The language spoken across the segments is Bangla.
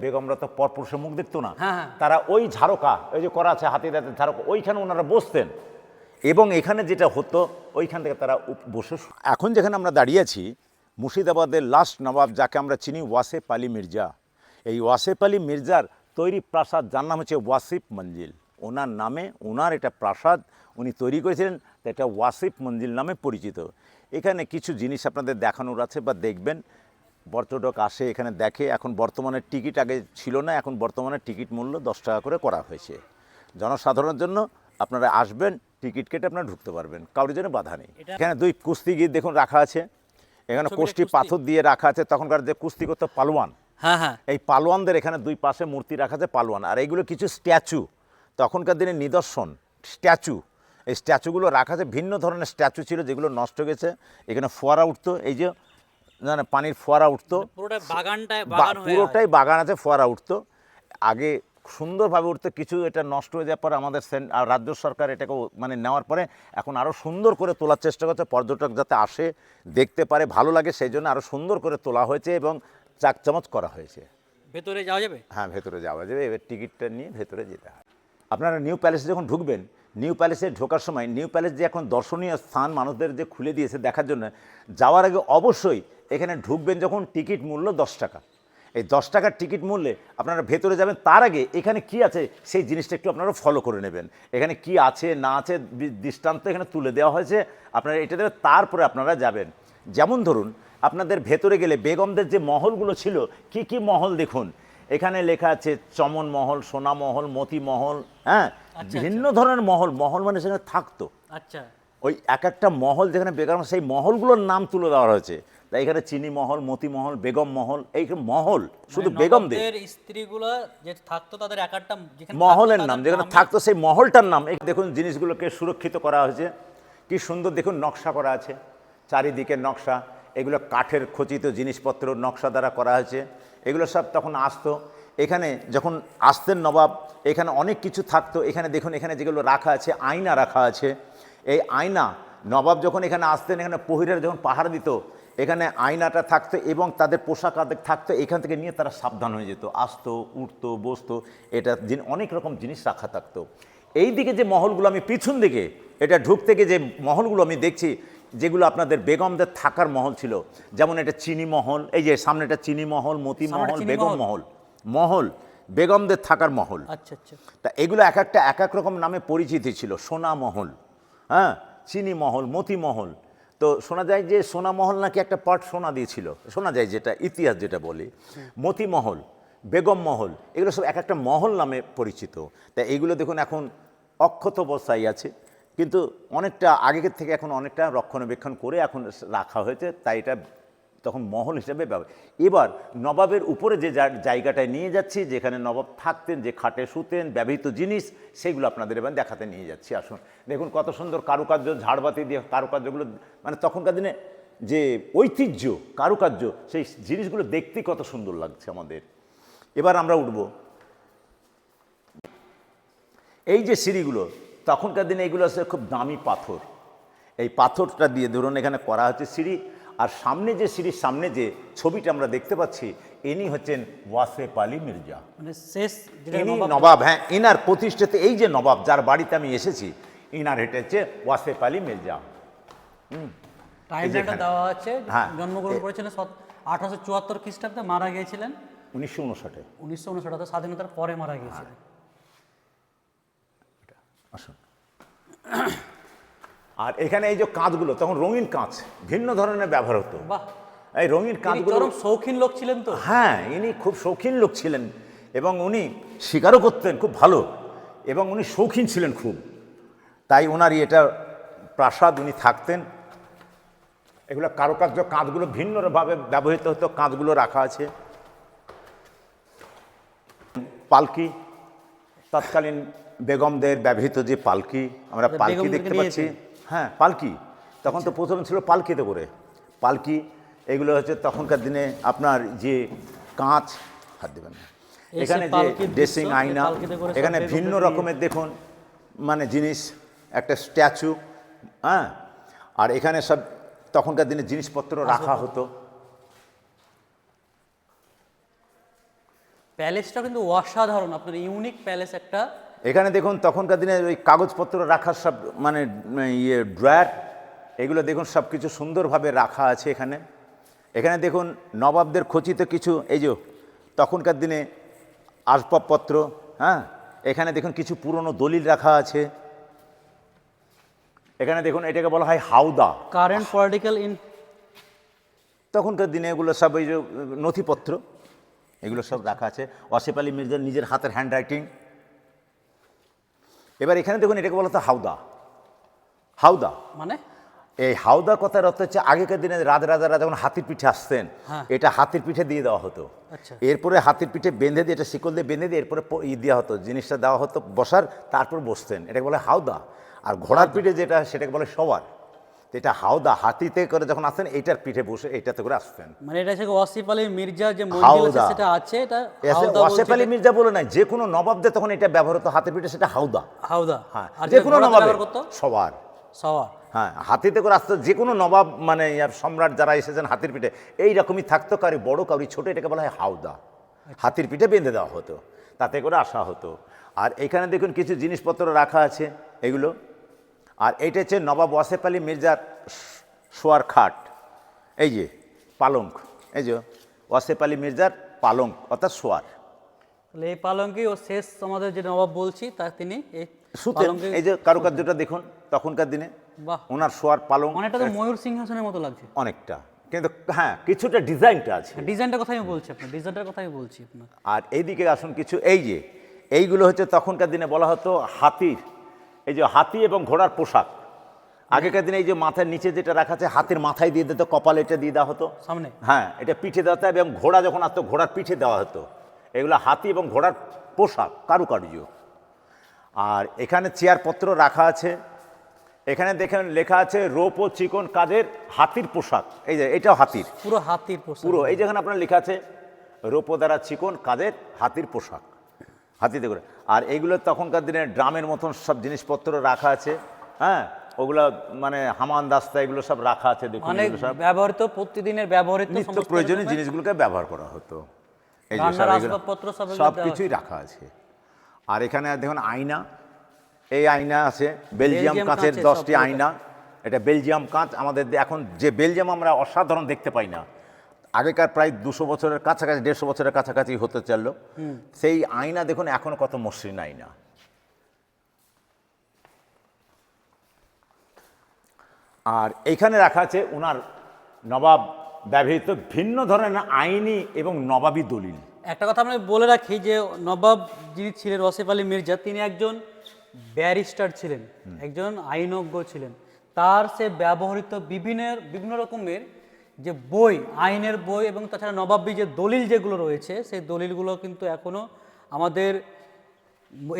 বেগমরা তো পরপুরুষে মুখ দেখতো না, হ্যাঁ। তারা ওই ঝাড়কা, ওই যে করা আছে হাতি দাঁতের ঝাড়কা, ওইখানে ওনারা বসতেন এবং এখানে যেটা হতো ওইখান থেকে তারা বসে। এখন যেখানে আমরা দাঁড়িয়ে আছি, মুর্শিদাবাদের লাস্ট নবাব যাকে আমরা চিনি ওয়াসেফ আলী মির্জা, এই ওয়াসেফ আলী মির্জার তৈরি প্রাসাদ যার নাম হচ্ছে ওয়াসিফ মঞ্জিল। ওনার নামে ওনার এটা প্রাসাদ উনি তৈরি করেছিলেন, এটা ওয়াসিফ মঞ্জিল নামে পরিচিত। এখানে কিছু জিনিস আপনাদের দেখানোর আছে বা দেখবেন, পর্যটক আসে এখানে দেখে। এখন বর্তমানে টিকিট আগে ছিল না, এখন বর্তমানে টিকিট মূল্য 10 টাকা করে করা হয়েছে। জনসাধারণের জন্য আপনারা আসবেন, টিকিট কেটে আপনারা ঢুকতে পারবেন, কারোর জন্য বাধা নেই। এখানে 2 কুস্তিগির দেখুন রাখা আছে, এখানে কোষ্ঠী পাথর দিয়ে রাখা আছে, তখনকার যে কুস্তি করতো পালোয়ান, হ্যাঁ, এই পালোয়ানদের এখানে 2 পাশে মূর্তি রাখা আছে পালোয়ান। আর এইগুলো কিছু স্ট্যাচু, তখনকার দিনে নিদর্শন স্ট্যাচু। এই স্ট্যাচুগুলো রাখা আছে, ভিন্ন ধরনের স্ট্যাচু ছিল যেগুলো নষ্ট হয়ে গেছে। এখানে ফোয়ারা উঠতো, এই যে মানে পানির ফোয়ারা উঠতো, পুরোটাই বাগান আছে, ফোয়ারা উঠতো আগে সুন্দরভাবে উঠতো। কিছু এটা নষ্ট হয়ে যাওয়ার পরে আমাদের রাজ্য সরকার এটাকে মানে নেওয়ার পরে এখন আরও সুন্দর করে তোলার চেষ্টা করছে, পর্যটক যাতে আসে দেখতে পারে, ভালো লাগে, সেই জন্য আরও সুন্দর করে তোলা হয়েছে এবং চাকচামচ করা হয়েছে। ভেতরে যাওয়া যাবে? হ্যাঁ, ভেতরে যাওয়া যাবে, এবার টিকিটটা নিয়ে ভেতরে যেতে হয়। আপনারা নিউ প্যালেসে যখন ঢুকবেন, নিউ প্যালেসে ঢোকার সময়, নিউ প্যালেস যে এখন দর্শনীয় স্থান মানুষদের যে খুলে দিয়েছে দেখার জন্য, যাওয়ার আগে অবশ্যই এখানে ঢুকবেন যখন টিকিট মূল্য 10 টাকা। এই 10 টাকার টিকিট মূল্যে আপনারা ভেতরে যাবেন, তার আগে এখানে কি আছে সেই জিনিসটা একটু আপনারা ফলো করে নেবেন। এখানে কি আছে না আছে দৃষ্টান্ত এখানে তুলে দেওয়া হয়েছে, আপনারা এটা দেবেন, তারপরে আপনারা যাবেন। যেমন ধরুন আপনাদের ভেতরে গেলে বেগমদের যে মহলগুলো ছিল, কি কি মহল দেখুন, এখানে লেখা আছে চমন মহল, সোনা মহল, মতি মহল, হ্যাঁ, ভিন্ন ধরনের মহল। মহল মানে সেখানে থাকতো, আচ্ছা, ওই এক একটা মহল যেখানে বেগম, সেই মহলগুলোর নাম তুলে দেওয়া হয়েছে। তাই এখানে চিনি মহল, মতি মহল, বেগম মহল, এই মহল শুধু বেগমদের স্ত্রীগুলো যে থাকতো তাদের এক একটা মহলের নাম, যেখানে থাকতো সেই মহলটার নাম। এই দেখুন জিনিসগুলোকে সুরক্ষিত করা হয়েছে, কি সুন্দর দেখুন নকশা করা আছে, চারিদিকে নকশা, এগুলো কাঠের খচিত জিনিসপত্র নকশা দ্বারা করা হয়েছে। এগুলো সব তখন আসতো, এখানে যখন আসতেন নবাব, এখানে অনেক কিছু থাকতো। এখানে দেখুন এখানে যেগুলো রাখা আছে, আয়না রাখা আছে। এই আয়না নবাব যখন এখানে আসতেন, এখানে প্রহরীরা যখন পাহারা দিত, এখানে আয়নাটা থাকতো এবং তাদের পোশাক আদেক থাকতো, এখান থেকে নিয়ে তারা সাবধান হয়ে যেত, আসতো, উঠতো, বসতো, এটা অনেক রকম জিনিস রাখা থাকতো। এই দিকে যে মহলগুলো, আমি পিছন দিকে এটা ঢুকতে গিয়ে যে মহলগুলো আমি দেখছি, যেগুলো আপনাদের বেগমদের থাকার মহল ছিল, যেমন এটা চিনি মহল, এই যে সামনে এটা চিনি মহল, মতি মহল, বেগম মহল, মহল বেগমদের থাকার মহল। আচ্ছা আচ্ছা, তা এগুলো এক একটা এক এক রকম নামে পরিচিতি ছিল। সোনা মহল, হ্যাঁ, চিনি মহল, মতি মহল। তো শোনা যায় যে সোনা মহল নাকি একটা পার্ট সোনা দিয়েছিল, শোনা যায়, যেটা ইতিহাস যেটা বলি। মতি মহল, বেগম মহল, এগুলো সব এক একটা মহল নামে পরিচিত। তা এইগুলো দেখুন এখন অক্ষত অবস্থায় আছে, কিন্তু অনেকটা আগের থেকে এখন অনেকটা রক্ষণাবেক্ষণ করে এখন রাখা হয়েছে, তাই এটা তখন মহল হিসেবে ব্যবহার। এবার নবাবের উপরে যে জায়গাটায় নিয়ে যাচ্ছি, যেখানে নবাব থাকতেন, যে খাটে শুতেন, ব্যবহৃত জিনিস, সেগুলো আপনাদের এবার দেখাতে নিয়ে যাচ্ছি। আসুন দেখুন কত সুন্দর কারুকার্য, ঝাড়বাতি দিয়ে কারুকার্যগুলো, মানে তখনকার দিনে যে ঐতিহ্য কারুকার্য, সেই জিনিসগুলো দেখতে কত সুন্দর লাগছে আমাদের। এবার আমরা উঠব, এই যে সিঁড়িগুলো, তখনকার দিনে এগুলো হচ্ছে খুব দামি পাথর। এই পাথরটা দিয়ে ধরুন এখানে করা হচ্ছে সিঁড়ি। আর সামনে যে সিঁড়ির সামনে যে ছবিটা আমরা দেখতে পাচ্ছি, ইনি হচ্ছেন ওয়াসেফ আলী মির্জা, মানে শেষ ইনি নবাব। হ্যাঁ, ইনার প্রতিষ্ঠিত এই যে নবাব যার বাড়িতে আমি এসেছি, ইনার হেঁটে হচ্ছে ওয়াসেফ আলী মির্জা। টাইমটা দেওয়া আছে, জন্মগ্রহণ করেছিলেন 1874 খ্রিস্টাব্দে, মারা গিয়েছিলেন 1959। 1959 স্বাধীনতার পরে মারা গিয়েছিলেন। আসুন, আর এখানে এই যে কাঁচগুলো, তখন রঙিন কাঁচ ভিন্ন ধরনের ব্যবহার হতো। বাহ, এই রঙিন কাঁচগুলো, শৌখিন লোক ছিলেন তো। হ্যাঁ, ইনি খুব শৌখিন লোক ছিলেন এবং উনি শিকারও করতেন খুব ভালো, এবং উনি শৌখিন ছিলেন খুব, তাই ওনারই এটা প্রাসাদ, উনি থাকতেন। এগুলো কারুকার্য, কাঁচগুলো ভিন্নভাবে ব্যবহৃত হতো, কাঁচগুলো রাখা আছে। পালকি, তৎকালীন বেগমদের ব্যবহৃত যে পালকি, আমরা পালকি দেখতে পাচ্ছি। হ্যাঁ, পালকি, তখন তো প্রথম ছিল পালকিতে করে পালকি। এগুলো হচ্ছে তখনকার দিনে আপনার যে কাঁচ, হাত দেবেন না, এখানে যে ড্রেসিং আয়না, এখানে ভিন্ন রকমের দেখুন মানে জিনিস, একটা স্ট্যাচু, হ্যাঁ, আর এখানে সব তখনকার দিনে জিনিসপত্র রাখা হতো। প্যালেসটা কিন্তু অসাধারণ, আপনার ইউনিক প্যালেস একটা। এখানে দেখুন তখনকার দিনে ওই কাগজপত্র রাখার সব মানে ড্রয়ার, এগুলো দেখুন সব কিছু সুন্দরভাবে রাখা আছে এখানে। এখানে দেখুন নবাবদের খচিত কিছু এই যে তখনকার দিনে আসবাবপত্র, হ্যাঁ। এখানে দেখুন কিছু পুরনো দলিল রাখা আছে। এখানে দেখুন এটাকে বলা হয় হাওদা। কারেন্ট পলিটিক্যাল তখনকার দিনে এগুলো সব এই যে নথিপত্র, এগুলো সব রাখা আছে। ওয়াসিফ আলী মির্জার নিজের হাতের হ্যান্ড রাইটিং। এবার এখানে দেখুন এটাকে বলা হতো হাওদা। হাওদা মানে এই হাওদা কথার অর্থ হচ্ছে আগেকার দিনে রাজারা যখন হাতির পিঠে আসতেন, হ্যাঁ। এটা হাতির পিঠে দিয়ে দেওয়া হতো। আচ্ছা। এরপরে হাতির পিঠে বেঁধে দিয়ে, এটা শিকল দিয়ে বেঁধে দিয়ে এরপরে দেওয়া হতো, জিনিসটা দেওয়া হতো বসার, তারপর বসতেন। এটাকে বলে হাওদা। আর ঘোড়ার পিঠে যেটা সেটাকে বলে সওয়ার। তো এটা হাওদা, হাতিতে করে যখন আসতেন এইটার পিঠে বসে এইটাতে করে আসতেন। মানে এটা হচ্ছে ওয়াসিফ আলী মির্জা যে মঞ্জিল আছে হাওদা। সেটা আছে, এটা ওয়াসিফ আলী মির্জা বলে নাই, যে কোনো নবাবদের তখন এটা ব্যবহার হতো হাতির পিঠে, সেটা হাওদা। হাওদা। হ্যাঁ, আর যে কোনো নবাব করতো সওয়ার। সওয়ার। হ্যাঁ, হাতিতে করে আসতো যে কোনো নবাব, মানে সম্রাট যারা এসেছেন হাতির পিঠে এই রকমই থাকতো, কারি বড় কারি ছোট, এটাকে বলা হয় হাওদা। হাতির পিঠে বেঁধে দেওয়া হতো, তাতে করে আসা হতো। আর এখানে দেখুন কিছু জিনিসপত্র রাখা আছে এগুলো। আর এইটা হচ্ছে নবাব ওয়াসিফ আলী মির্জার শোয়ার খাট, এই যে পালঙ্ক, এই যে ওয়াসিফ আলী মির্জার পালঙ্ক অর্থাৎ শোয়ার। তাহলে এই পালঙ্কি ও শেষ আমাদের যে নবাব বলছি তা তিনি এই শুতেন। এই যে কারুকার্যটা দেখুন তখনকার দিনে বাহ, ওনার শোয়ার পালঙ্ক অনেকটা তো ময়ূর সিংহাসনের মতো লাগছে। অনেকটা, কিন্তু হ্যাঁ কিছুটা ডিজাইনটা আছে। ডিজাইনটার কথাই আমি বলছি, আপনার ডিজাইনটার কথাই বলছি আপনার। আর এইদিকে আসুন কিছু, এই যে এইগুলো হচ্ছে তখনকার দিনে বলা হতো হাতির, এই যে হাতি এবং ঘোড়ার পোশাক। আগেকার দিনে এই যে মাথার নিচে যেটা রাখা আছে, হাতির মাথায় দিয়ে দিত, কপালে এটা দিয়ে দেওয়া হতো সামনে। হ্যাঁ, এটা পিঠে দেওয়া হতো, এবং ঘোড়া যখন আসতো ঘোড়ার পিঠে দেওয়া হতো। এগুলো হাতি এবং ঘোড়ার পোশাক, কারুকার্য। আর এখানে চেয়ারপত্র রাখা আছে। এখানে দেখেন লেখা আছে রৌপ ও চিকন কাজের হাতির পোশাক, এই যে এটাও হাতির, পুরো হাতির পোশাক পুরো এই যেখানে আপনার লেখা আছে রৌপ দ্বারা চিকন কাজের হাতির পোশাক, হাতিতে করে। আর এইগুলো তখনকার দিনে ড্রামের মতন সব জিনিসপত্র রাখা আছে, হ্যাঁ। ওগুলো মানে হামান দাস্তা এগুলো সব রাখা আছে। দেখুন মানে এগুলো সব ব্যবহৃত, প্রতিদিনের ব্যবহৃত নিত্য প্রয়োজনীয় জিনিসগুলোকে ব্যবহার করা হতো। এই যে রান্নার সব আসবাবপত্র সব এগুলো সব দেওয়া কিছুই রাখা আছে। আর এখানে দেখুন আয়না, এই আয়না আছে বেলজিয়াম বেলজিয়াম কাঁচের কাঁচের 10টি সবগুলো। আয়না। এটা বেলজিয়াম কাঁচ। আমাদের এখন যে বেলজিয়াম আমরা অসাধারণ দেখতে পাই না, আগেকার প্রায় 200 বছরের কাছাকাছি, 150 বছরের কাছাকাছি হতে চললো, সেই আয়না দেখুন এখন কত মসৃণ আয়না। আর এইখানে রাখা আছে ওনার নবাব ব্যবহৃত ভিন্ন ধরনের আইনি এবং নবাবী দলিল। একটা কথা আমি বলে রাখি যে নবাব যিনি ছিলেন ওয়াসিফ আলী মির্জা, তিনি একজন ব্যারিস্টার ছিলেন, একজন আইনজ্ঞ ছিলেন। তার সে ব্যবহৃত বিভিন্ন রকমের যে বই, আইনের বই এবং তাছাড়া নবাবী যে দলিল যেগুলো রয়েছে, সেই দলিলগুলো কিন্তু এখনও আমাদের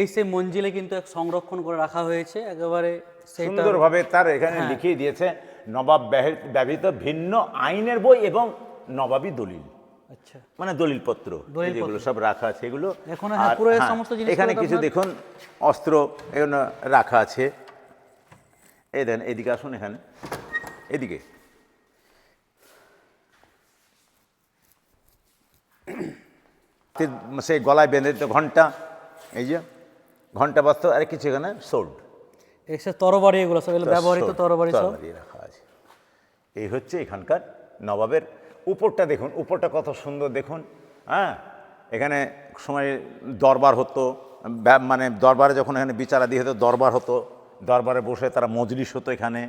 এই সে মঞ্জিলে কিন্তু সংরক্ষণ করে রাখা হয়েছে একেবারে সুন্দরভাবে। তার এখানে লিখিয়ে দিয়েছে নবাব ব্যবহৃত ভিন্ন আইনের বই এবং নবাবী দলিল। আচ্ছা, মানে দলিলপত্র যেগুলো সব রাখা আছে এগুলো। এখন আর পুরো হ্যাঁ, সমস্ত জিনিস এখানে কিছু দেখুন অস্ত্র এখানে রাখা আছে। এই দেন, এদিকে আসুন, এখানে এদিকে সেই গলায় বেঁধে দিত ঘন্টা, এই যে ঘন্টা বস্ত্র, আর কিছু এখানে সোল্ড, এসে তরবারি, এগুলো সব ব্যবহৃত তরবারি সব রাখা আছে। এই হচ্ছে এখানকার নবাবের উপরটা। দেখুন উপরটা কত সুন্দর দেখুন, হ্যাঁ। এখানে সময় দরবার হতো, মানে দরবারে যখন এখানে বিচারাদি হতো দরবার হতো, দরবারে বসে তারা মজলিস হতো এখানে,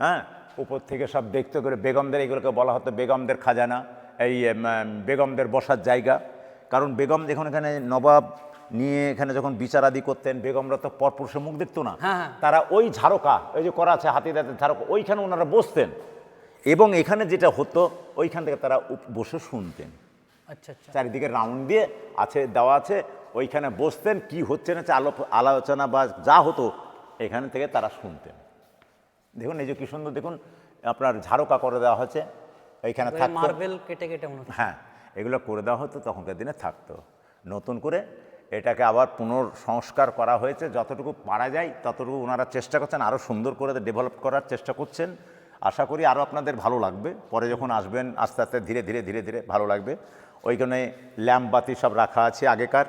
হ্যাঁ। উপর থেকে সব দেখতে করে বেগমদের, এগুলোকে বলা হতো বেগমদের খাজানা, এই বেগমদের বসার জায়গা। কারণ বেগম যখন এখানে নবাব নিয়ে এখানে যখন বিচারাদি করতেন, বেগমরা তো পরপুরুষের মুখ দেখতো না, তারা ওই ঝাড়কা, ওই যে করা আছে হাতি দাঁতের ঝাড়কা, ওইখানে ওনারা বসতেন। এবং এখানে যেটা হতো ওইখান থেকে তারা বসে শুনতেন। আচ্ছা আচ্ছা, চারিদিকে রাউন্ড দিয়ে আছে, দেওয়া আছে, ওইখানে বসতেন, কি হচ্ছে না আলোচনা বা যা হতো এখানে থেকে তারা শুনতেন। দেখুন এই যে কি সুন্দর, দেখুন আপনার ঝাড়কা করে দেওয়া হয়েছে, এইখানে থাকতো মার্বেল কেটে কেটে মনে হচ্ছে। হ্যাঁ, এগুলো করে দেওয়া হতো, তখনকার দিনে থাকতো। নতুন করে এটাকে আবার পুনর্সংস্কার করা হয়েছে, যতটুকু পারা যায় ততটুকু ওনারা চেষ্টা করছেন, আরও সুন্দর করে ডেভেলপ করার চেষ্টা করছেন। আশা করি আরও আপনাদের ভালো লাগবে, পরে যখন আসবেন আস্তে আস্তে ধীরে ধীরে ধীরে ধীরে ভালো লাগবে। ওইখানে ল্যাম্প বাতি সব রাখা আছে আগেকার,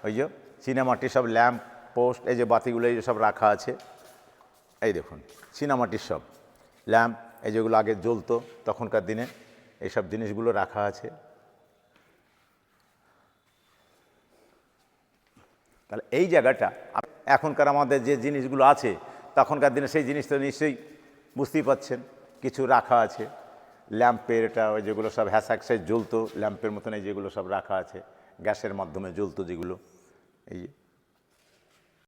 ওই যে চীনামাটির সব ল্যাম্প পোস্ট, এই যে বাতিগুলো এই যে সব রাখা আছে, এই দেখুন চীনামাটির সব ল্যাম্প, এই যেগুলো আগে জ্বলতো তখনকার দিনে, এইসব জিনিসগুলো রাখা আছে। তাহলে এই জায়গাটা এখনকার আমাদের যে জিনিসগুলো আছে তখনকার দিনে সেই জিনিস তো নিশ্চয়ই বুঝতেই পাচ্ছেন, কিছু রাখা আছে ল্যাম্পের, এটা ওই যেগুলো সব হ্যাসাক্সাইজ জ্বলতো ল্যাম্পের মতন, এই যেগুলো সব রাখা আছে গ্যাসের মাধ্যমে জ্বলতো যেগুলো, এই যে